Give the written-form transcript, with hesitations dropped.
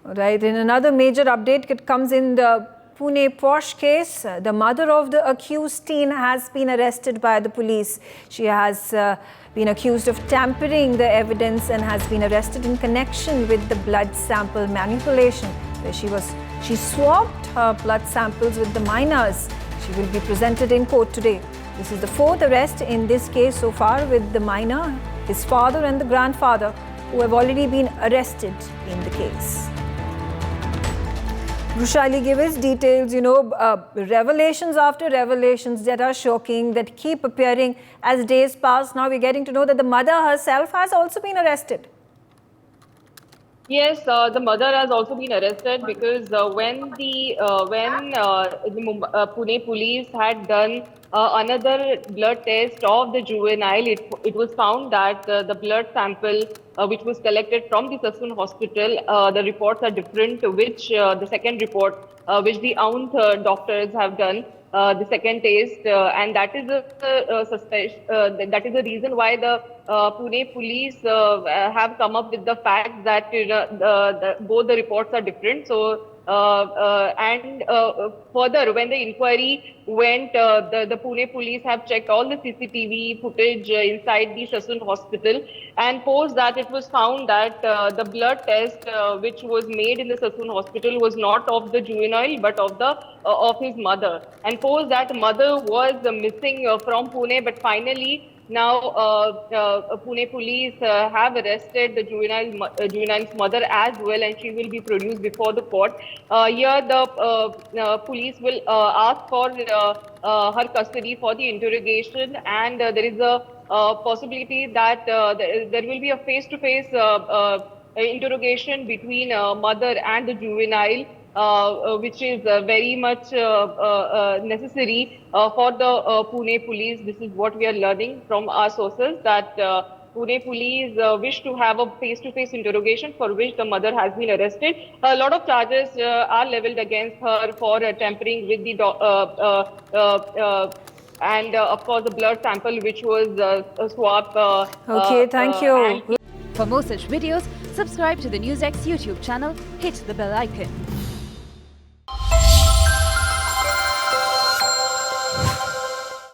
Right. In another major update, it comes in the Pune Posh case. The mother of the accused teen has been arrested by the police. She has been accused of tampering the evidence and has been arrested in connection with the blood sample manipulation, where she swapped her blood samples with the minors. She will be presented in court today. This is the fourth arrest in this case so far, with the minor, his father and the grandfather, who have already been arrested in the case. Rushaili, give us details, revelations after revelations that are shocking, that keep appearing as days pass. Now we're getting to know that the mother herself has also been arrested. Yes, the mother has also been arrested because when the Pune police had done another blood test of the juvenile, it was found that the blood sample which was collected from the Sassoon hospital, the reports are different, which the second report which the Aunth doctors have done. The second test, and that is that is the reason why the Pune police have come up with the fact that both the reports are different. So, further, when the inquiry went, the Pune police have checked all the CCTV footage inside the Sassoon hospital, and post that it was found that the blood test which was made in the Sassoon hospital was not of the juvenile but of his mother, and post that mother was missing from Pune, but finally now Pune police have arrested the juvenile's mother as well, and she will be produced before the court. Here the police will ask for her custody for the interrogation, and there is a possibility that there will be a face-to-face interrogation between mother and the juvenile, which is very much necessary for the Pune police. This is what we are learning from our sources, that Pune police wish to have a face-to-face interrogation, for which the mother has been arrested. A lot of charges are leveled against her for tampering with the and of course the blood sample which was swapped. Okay, thank you. For more such videos, subscribe to the NewsX YouTube channel, hit the bell icon.